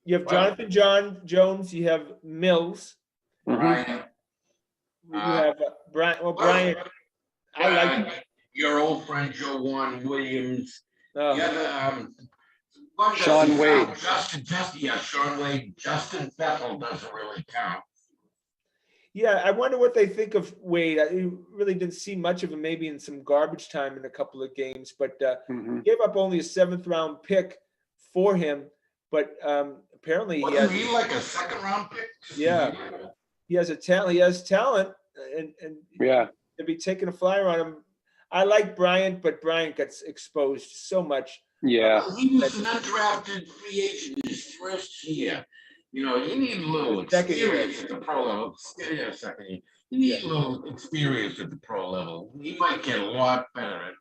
you have Jonathan Jones, you have Mills, Brian. you have Brian. I like your old friend Joe Juan Williams. Sean Wade. Sean Wade. Justin Bethel doesn't really count. Yeah, I wonder what they think of Wade. I really didn't see much of him, maybe in some garbage time in a couple of games, but gave up only a 7th round pick for him. But apparently he like a 2nd round pick. Yeah, he has talent. He has talent, and to be taking a flyer on him. I like Bryant, but Bryant gets exposed so much. Yeah, he was an undrafted free agent his first year. You need a little experience at the pro level. You need a little experience at the pro level. He might get a lot better,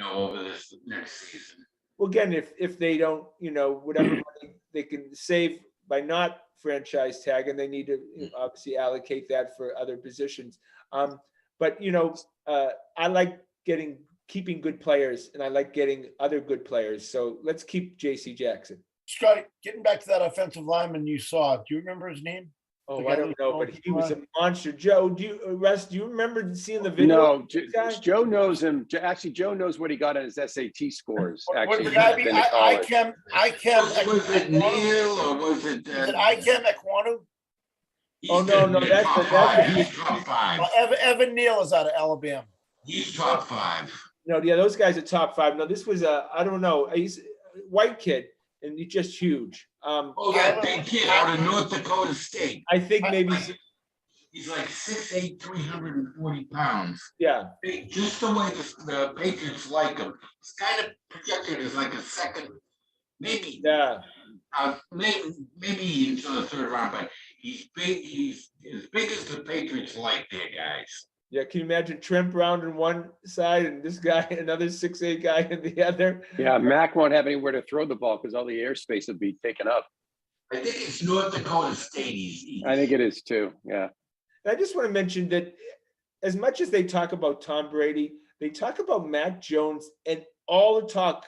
over this next season. Well, again, if they don't, whatever money they can save by not franchise tag, and they need to obviously allocate that for other positions. But I like keeping good players, and I like getting other good players. So let's keep J.C. Jackson. Scotty, getting back to that offensive lineman you saw, do you remember his name? Oh, I don't know, but he was a monster. Joe, Russ, do you remember seeing the video? No, Joe knows him. Actually, Joe knows what he got on his SAT scores. Actually, was it Neil or was it Ikem Ekwonu? Oh no, that's he's top 5. Evan Neal is out of Alabama. He's top 5. No, yeah, those guys are top 5. No, this was I don't know. He's a white kid. And he's just huge. Big kid out of North Dakota State. I think maybe he's like 6'8", 340 pounds. Yeah. Just the way the Patriots like him. He's kind of projected as like a 2nd, maybe. Yeah. Maybe into the 3rd round, but he's big. He's as big as the Patriots like their guys. Yeah, can you imagine Trent Brown on one side and this guy, another 6'8" guy in the other? Yeah, Mac won't have anywhere to throw the ball because all the airspace will be taken up. I think it's North Dakota State. I think it is too, yeah. And I just want to mention that as much as they talk about Tom Brady, they talk about Mac Jones, and all the talk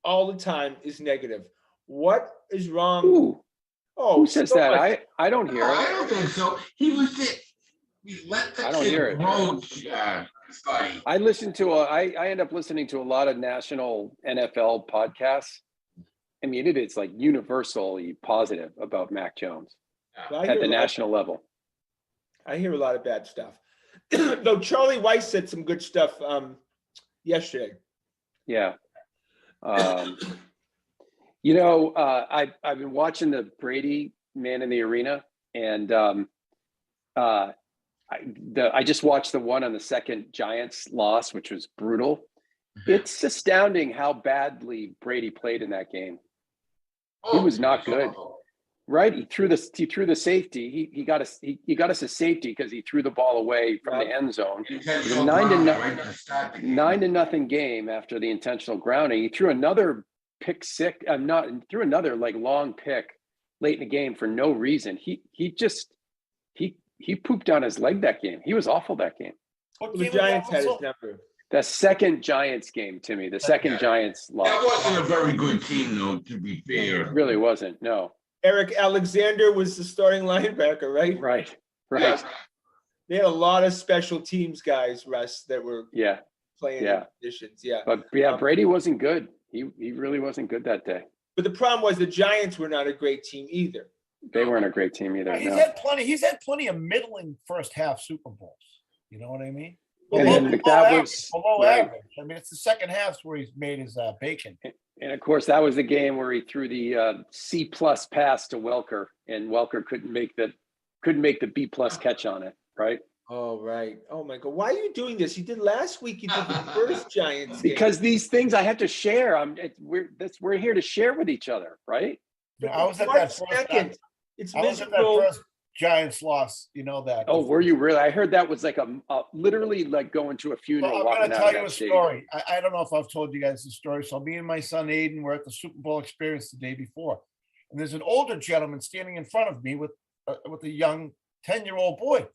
all the time is negative. What is wrong? Ooh. Oh, who says so that? I don't hear it. I don't think so. He was it. I don't hear it. I end up listening to a lot of national NFL podcasts. I mean, it's like universally positive about Mac Jones at the national level. I hear a lot of bad stuff. Though Charlie Weiss said some good stuff yesterday. Yeah. I've been watching the Brady Man in the Arena, and I just watched the one on the second Giants loss, which was brutal. It's astounding how badly Brady played in that game. He was not good, right? He threw the safety. He got us a safety because he threw the ball away from the end zone. It was a 9-0 game after the intentional grounding. He threw another pick six. Threw another long pick late in the game for no reason. He pooped on his leg that game. He was awful that game. The Giants had his number. The second Giants game, Timmy. The second Giants loss. That wasn't a very good team, though, to be fair. It really wasn't, no. Eric Alexander was the starting linebacker, right? Right. Yeah. They had a lot of special teams guys, Russ, that were playing in positions. Yeah. But Brady wasn't good. He really wasn't good that day. But the problem was the Giants were not a great team either. They weren't a great team either. He's no. had plenty of middling first half Super Bowls. You know what I mean? And then that was below average. I mean, it's the second half where he's made his bacon. And of course, that was the game where he threw the C+ pass to Welker, and Welker couldn't make the B+ catch on it, right? Oh, right. Oh my God. Why are you doing this? You did last week. You did the first Giants game. Because these things I have to share. We're here to share with each other, right? Yeah, I was at that second. I was at that first Giants loss. You know that. Oh, were you really? I heard that was like a literally like going to a funeral. Well, I'm going to tell you a story. I don't know if I've told you guys the story. So me and my son Aiden were at the Super Bowl experience the day before, and there's an older gentleman standing in front of me with a young 10-year-old boy,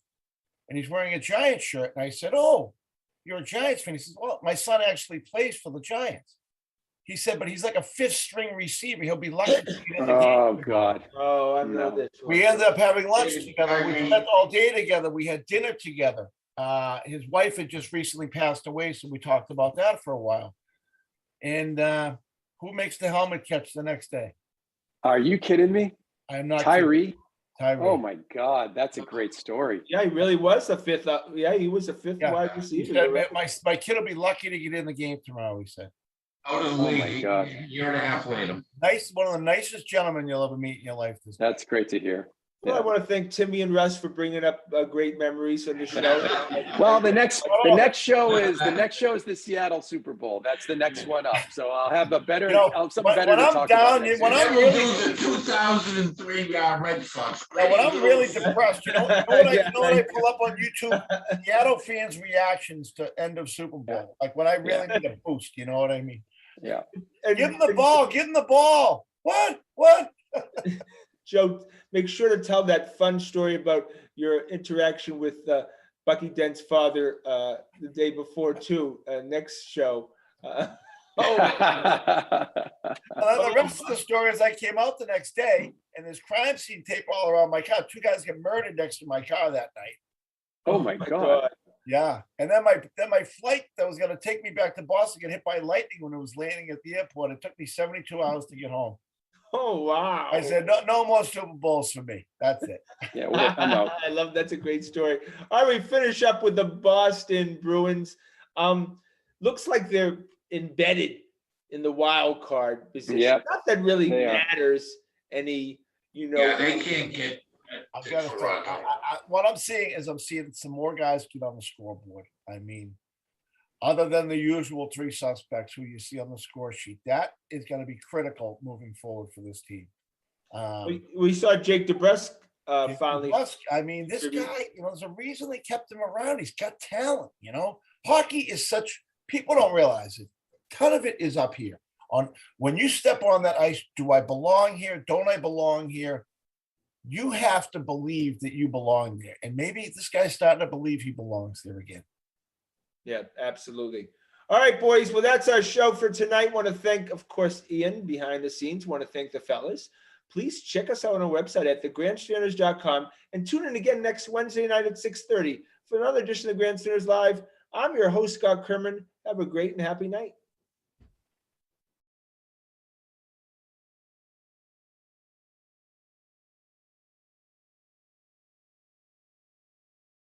and he's wearing a Giants shirt. And I said, "Oh, you're a Giants fan?" He says, "Well, my son actually plays for the Giants." He said, but he's like a fifth-string receiver. He'll be lucky to get in the game. Oh, God. Oh, I know this one. We ended up having lunch together. We spent all day together. We had dinner together. His wife had just recently passed away, so we talked about that for a while. And who makes the helmet catch the next day? Are you kidding me? I'm not. Tyree? Tyree. Oh, my God. That's a great story. Yeah, he really was a fifth. He was a fifth wide receiver. Said, my kid will be lucky to get in the game tomorrow, he said. Out of the league, my God. a year and a half later. One of the nicest gentlemen you'll ever meet in your life. That's great to hear. Well, I want to thank Timmy and Russ for bringing up great memories on the show. Well, the next show is the Seattle Super Bowl. That's the next one up. So I'll have a better, I'll have something better to talk about. When I'm really the 2003 Red Sox. Now, when I'm really depressed, you know what I pull up on YouTube? Seattle fans' reactions to end of Super Bowl. Like when I really need a boost. You know what I mean? Yeah. And give him the ball. Give him the ball. What? Joe, make sure to tell that fun story about your interaction with Bucky Dent's father the day before too. Next show. The rest of the story is I came out the next day and there's crime scene tape all around my car. 2 guys get murdered next to my car that night. Oh my God. Yeah. And then my flight that was going to take me back to Boston got hit by lightning when it was landing at the airport. It took me 72 hours to get home. Oh, wow. I said, no more Super Bowls for me. That's it. Yeah, well, I'm out. I love that's a great story. All right, we finish up with the Boston Bruins. Looks like they're embedded in the wild card position. Yep. Not that really matters any, Yeah, they can't get. I've got to say, what I'm seeing is some more guys get on the scoreboard. I mean, other than the usual 3 suspects who you see on the score sheet, that is going to be critical moving forward for this team. We saw Jake Debresque finally. I mean, this guy, there's a reason they kept him around. He's got talent, Hockey is such, people don't realize it. A ton of it is up here. When you step on that ice, do I belong here? Don't I belong here? You have to believe that you belong there. And maybe this guy's starting to believe he belongs there again. Yeah, absolutely. All right, boys. Well, that's our show for tonight. Want to thank, of course, Ian behind the scenes. Want to thank the fellas. Please check us out on our website at thegrandstanders.com and tune in again next Wednesday night at 6:30 for another edition of Grandstanders Live. I'm your host, Scott Kerman. Have a great and happy night.